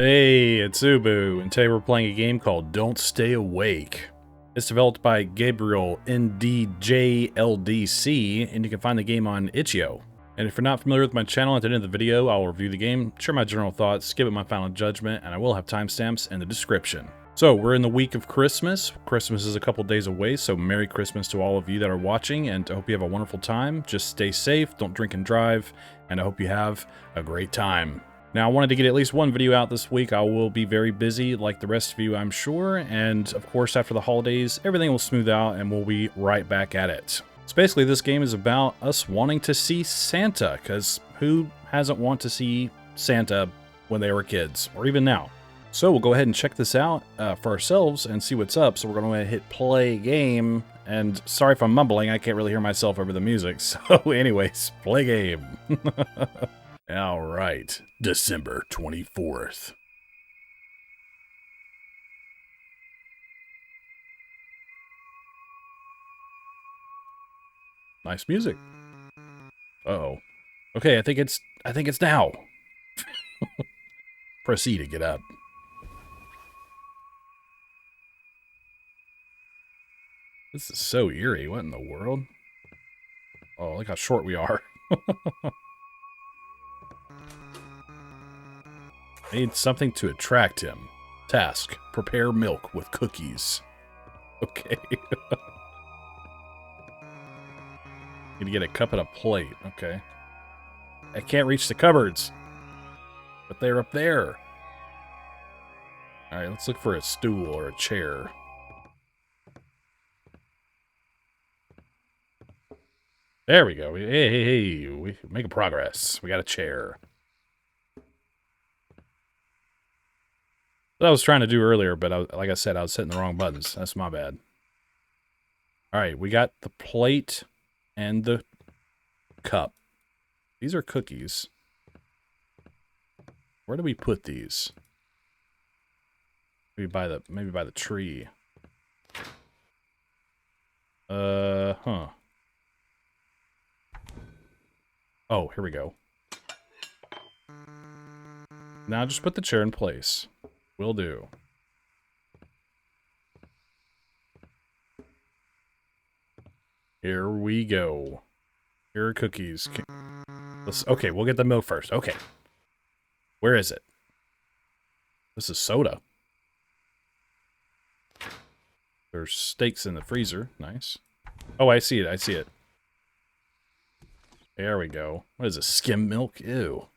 Hey, it's Ubu, and today we're playing a game called Don't Stay Awake. It's developed by Gabriel NDJLDC, and you can find the game on itch.io. And if you're not familiar with my channel, at the end of the video, I'll review the game, share my general thoughts, give it my final judgment, and I will have timestamps in the description. So, we're in the week of Christmas. Christmas is a couple days away, so Merry Christmas to all of you that are watching, and I hope you have a wonderful time. Just stay safe, don't drink and drive, and I hope you have a great time. Now, I wanted to get at least one video out this week. I will be very busy, like the rest of you, I'm sure. And, of course, after the holidays, everything will smooth out, and we'll be right back at it. So basically, this game is about us wanting to see Santa, because who hasn't wanted to see Santa when they were kids, or even now? So we'll go ahead and check this out for ourselves and see what's up. So we're going to hit play game. And sorry if I'm mumbling, I can't really hear myself over the music. So anyways, play game. All right, December 24th. Nice music. Uh-oh. Okay, I think it's now. Proceed to get up. This is so eerie. What in the world? Oh, look how short we are. Need something to attract him. Task: prepare milk with cookies. Okay. Need to get a cup and a plate. Okay. I can't reach the cupboards. But they're up there. Alright, let's look for a stool or a chair. There we go. Hey, we make progress. We got a chair. What I was trying to do earlier, but like I said, I was hitting the wrong buttons. That's my bad. Alright, we got the plate and the cup. These are cookies. Where do we put these? Maybe by the tree. Huh. Oh, here we go. Now just put the chair in place. Will do. Here we go. Here are cookies. Okay, we'll get the milk first. Okay. Where is it? This is soda. There's steaks in the freezer. Nice. Oh, I see it. I see it. There we go. What is this? Skim milk? Ew.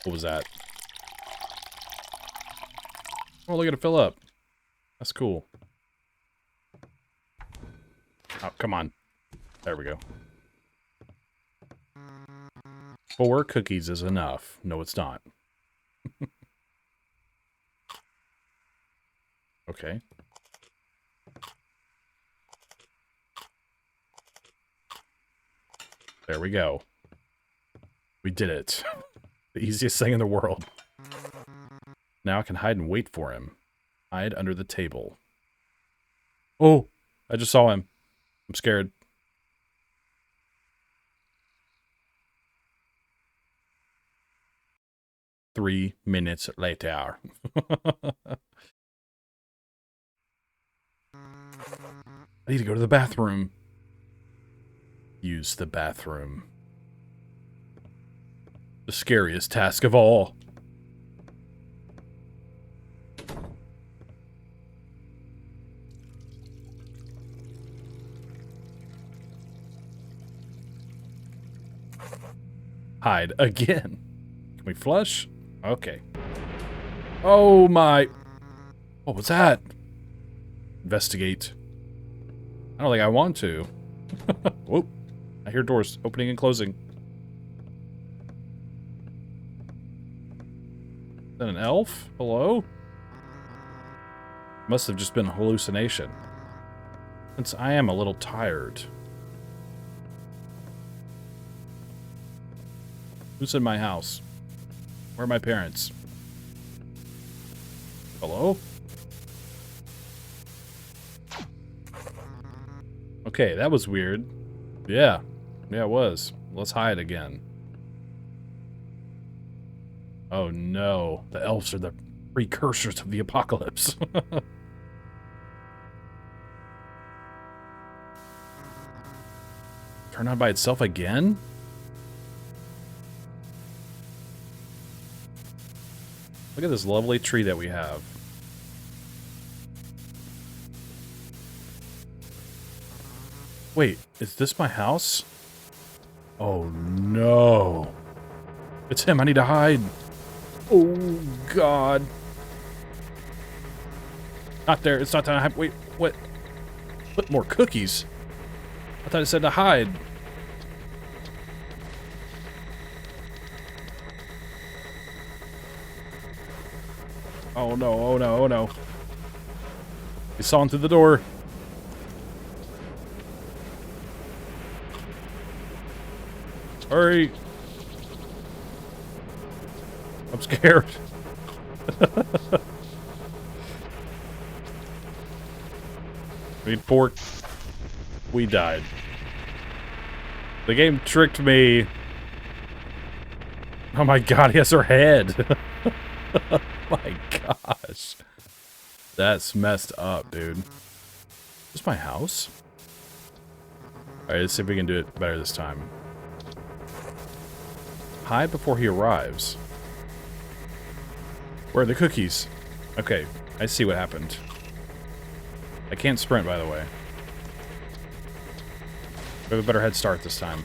What was that? Oh, look at it fill up. That's cool. Oh, come on. There we go. 4 cookies is enough. No, it's not. Okay. There we go. We did it. The easiest thing in the world. Now I can hide and wait for him. Hide under the table. Oh! I just saw him. I'm scared. Three minutes later. I need to go to the bathroom. Use the bathroom. The scariest task of all. Hide again. Can we flush? Okay. Oh my. What was that? Investigate. I don't think I want to. Whoop. I hear doors opening and closing. Is that an elf? Hello? Must have just been a hallucination. Since I am a little tired. Who's in my house? Where are my parents? Hello? Okay, that was weird. Yeah. Yeah, it was. Let's hide again. Oh no, the elves are the precursors of the apocalypse. Turn on by itself again? Look at this lovely tree that we have. Wait, is this my house? Oh no. It's him, I need to hide. Oh god. Not there, it's not time to hide. Wait, what? What, more cookies? I thought it said to hide. Oh no, oh no, oh no. He saw him through the door. Hurry. I'm scared. Need fork. We died. The game tricked me. Oh my god, he has her head. Oh my gosh. That's messed up, dude. Is this my house? Alright, let's see if we can do it better this time. Hide before he arrives. Where are the cookies? Okay, I see what happened. I can't sprint, by the way. We have a better head start this time.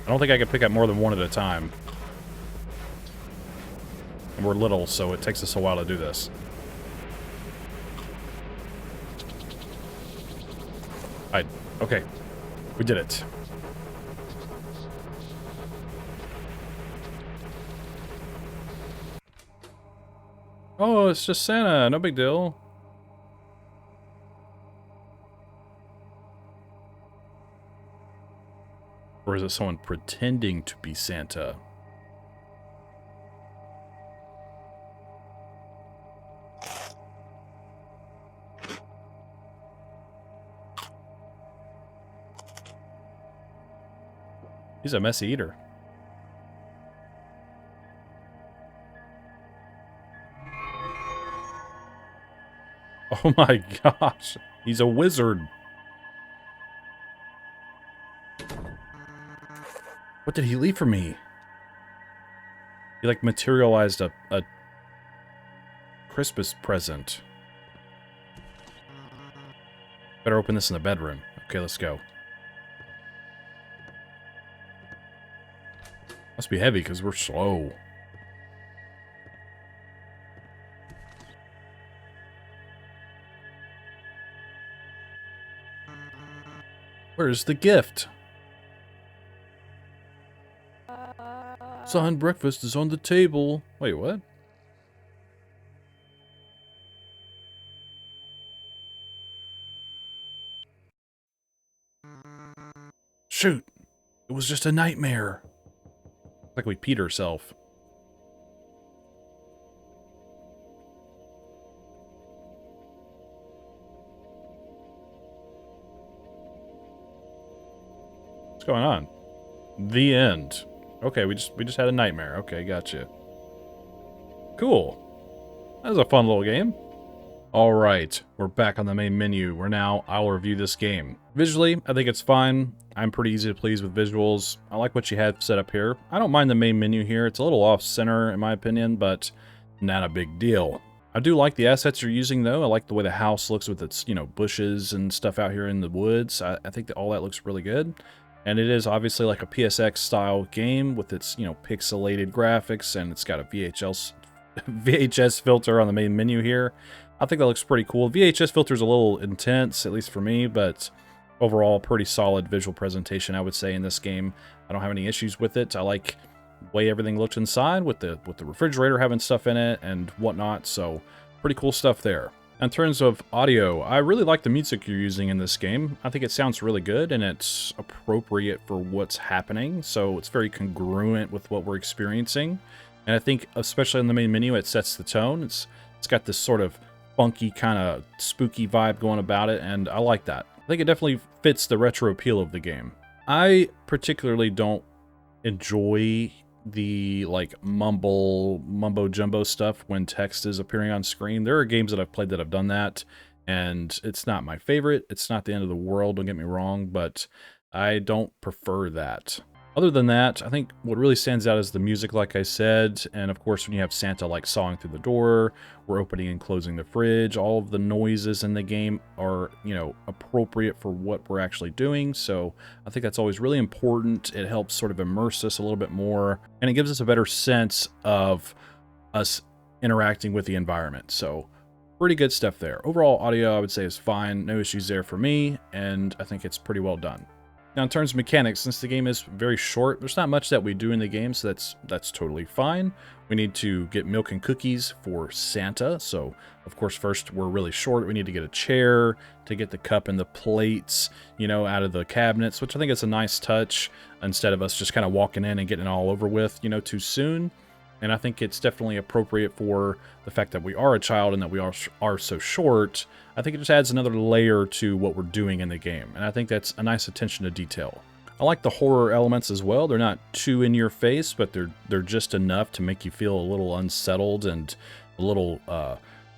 I don't think I can pick up more than one at a time. And we're little, so it takes us a while to do this. Okay. We did it. Oh, it's just Santa. No big deal. Or is it someone pretending to be Santa? He's a messy eater. Oh my gosh. He's a wizard. What did he leave for me? He like materialized a Christmas present. Better open this in the bedroom. Okay, let's go. Must be heavy because we're slow. Where's the gift? Son, breakfast is on the table. Wait, what? Shoot! It was just a nightmare. Like we peed ourselves. What's going on? The end. Okay, we just had a nightmare. Okay, gotcha. Cool. That was a fun little game. Alright, we're back on the main menu, where now I'll review this game. Visually, I think it's fine. I'm pretty easy to please with visuals. I like what you have set up here. I don't mind the main menu here. It's a little off-center, in my opinion, but not a big deal. I do like the assets you're using, though. I like the way the house looks with its, you know, bushes and stuff out here in the woods. I think that all that looks really good. And it is obviously like a PSX-style game with its, you know, pixelated graphics, and it's got a VHS filter on the main menu here. I think that looks pretty cool. VHS filter's a little intense, at least for me, but overall, pretty solid visual presentation, I would say, in this game. I don't have any issues with it. I like the way everything looks inside with the refrigerator having stuff in it and whatnot, so pretty cool stuff there. In terms of audio, I really like the music you're using in this game. I think it sounds really good, and it's appropriate for what's happening, so it's very congruent with what we're experiencing. And I think, especially in the main menu, it sets the tone. It's got this sort of funky, kind of spooky vibe going about it, and I like that. I think it definitely fits the retro appeal of the game. I particularly don't enjoy the like mumbo jumbo stuff when text is appearing on screen. There are games that I've played that have done that, and it's not my favorite. It's not the end of the world, don't get me wrong, but I don't prefer that. Other than that, I think what really stands out is the music, like I said, and of course when you have Santa like sawing through the door, we're opening and closing the fridge, all of the noises in the game are, you know, appropriate for what we're actually doing, so I think that's always really important. It helps sort of immerse us a little bit more, and it gives us a better sense of us interacting with the environment, so pretty good stuff there. Overall audio, I would say, is fine, no issues there for me, and I think it's pretty well done. Now, in terms of mechanics, since the game is very short, there's not much that we do in the game, so that's totally fine. We need to get milk and cookies for Santa, so of course first we're really short. We need to get a chair to get the cup and the plates, you know, out of the cabinets, which I think is a nice touch instead of us just kind of walking in and getting it all over with, you know, too soon. And I think it's definitely appropriate for the fact that we are a child and that we are so short. I think it just adds another layer to what we're doing in the game, and I think that's a nice attention to detail. I like the horror elements as well. They're not too in your face, but they're just enough to make you feel a little unsettled and a little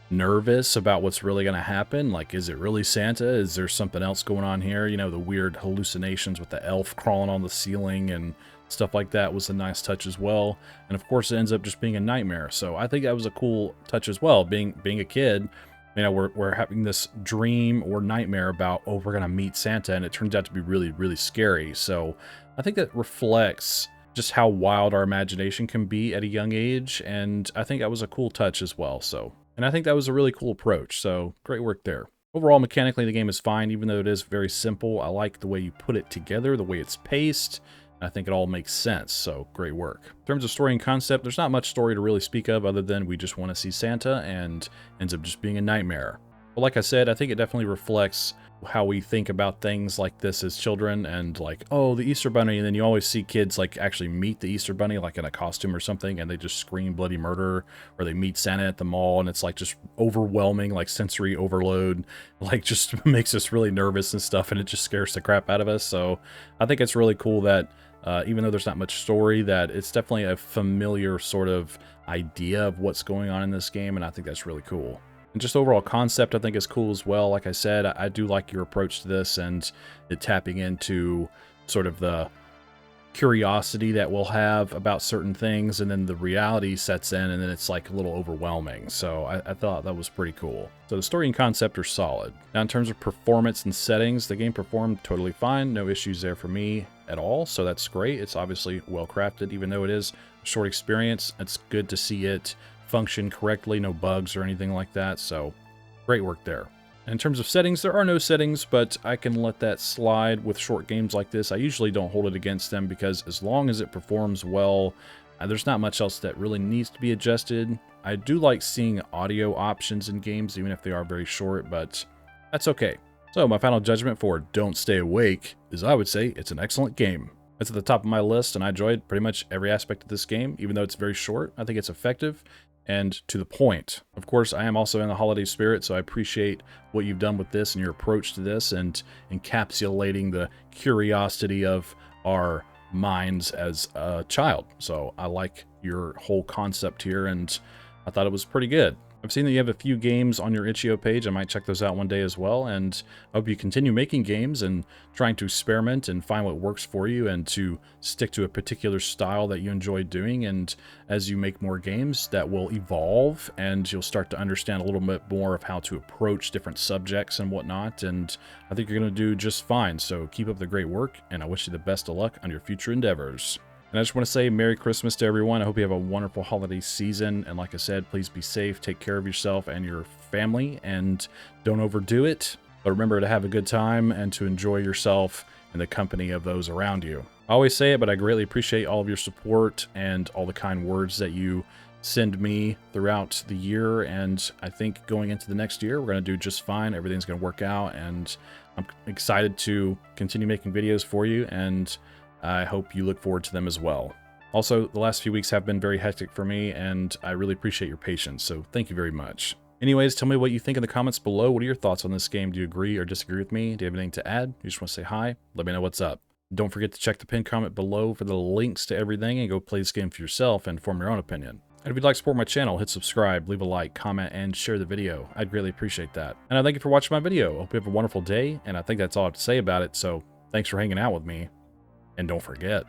nervous about what's really going to happen. Like, is it really Santa? Is there something else going on here? You know, the weird hallucinations with the elf crawling on the ceiling and stuff like that was a nice touch as well. And of course it ends up just being a nightmare, so I think that was a cool touch as well. Being a kid, you know, we're having this dream or nightmare about, oh, we're gonna meet Santa, and it turns out to be really, really scary. So I think that reflects just how wild our imagination can be at a young age, and I think that was a cool touch as well. So, and I think that was a really cool approach, so great work there. Overall, mechanically, the game is fine, even though it is very simple. I like the way you put it together, the way it's paced. I think it all makes sense, so great work. In terms of story and concept, there's not much story to really speak of other than we just want to see Santa, and ends up just being a nightmare. But like I said, I think it definitely reflects how we think about things like this as children, and like, oh, the Easter Bunny, and then you always see kids like actually meet the Easter Bunny like in a costume or something, and they just scream bloody murder, or they meet Santa at the mall, and it's like just overwhelming, like sensory overload, like just makes us really nervous and stuff, and it just scares the crap out of us. So I think it's really cool that even though there's not much story, that it's definitely a familiar sort of idea of what's going on in this game, and I think that's really cool. And just overall concept I think is cool as well. Like I said, I do like your approach to this, and it tapping into sort of the curiosity that we'll have about certain things, and then the reality sets in, and then it's like a little overwhelming. So I thought that was pretty cool. So the story and concept are solid. Now in terms of performance and settings, the game performed totally fine. No issues there for me at all, so that's great. It's obviously well crafted, even though it is a short experience. It's good to see it function correctly, no bugs or anything like that, so great work there. In terms of settings, there are no settings, but I can let that slide with short games like this. I usually don't hold it against them, because as long as it performs well, there's not much else that really needs to be adjusted. I do like seeing audio options in games, even if they are very short, but that's okay. So my final judgment for Don't Stay Awake is, I would say, it's an excellent game. It's at the top of my list, and I enjoyed pretty much every aspect of this game, even though it's very short. I think it's effective and to the point. Of course, I am also in the holiday spirit, so I appreciate what you've done with this and your approach to this, and encapsulating the curiosity of our minds as a child. So I like your whole concept here, and I thought it was pretty good. I've seen that you have a few games on your itch.io page. I might check those out one day as well, and I hope you continue making games and trying to experiment and find what works for you, and to stick to a particular style that you enjoy doing. And as you make more games, that will evolve, and you'll start to understand a little bit more of how to approach different subjects and whatnot, and I think you're going to do just fine. So keep up the great work, and I wish you the best of luck on your future endeavors. And I just want to say Merry Christmas to everyone. I hope you have a wonderful holiday season. And like I said, please be safe, take care of yourself and your family, and don't overdo it. But remember to have a good time and to enjoy yourself in the company of those around you. I always say it, but I greatly appreciate all of your support and all the kind words that you send me throughout the year. And I think going into the next year, we're going to do just fine. Everything's going to work out, and I'm excited to continue making videos for you, and I hope you look forward to them as well. Also, the last few weeks have been very hectic for me, and I really appreciate your patience, so thank you very much. Anyways, tell me what you think in the comments below. What are your thoughts on this game? Do you agree or disagree with me? Do you have anything to add? You just want to say hi? Let me know what's up. Don't forget to check the pinned comment below for the links to everything and go play this game for yourself and form your own opinion. And if you'd like to support my channel, hit subscribe, leave a like, comment, and share the video. I'd greatly appreciate that. And I thank you for watching my video. I hope you have a wonderful day, and I think that's all I have to say about it, so thanks for hanging out with me, and don't forget.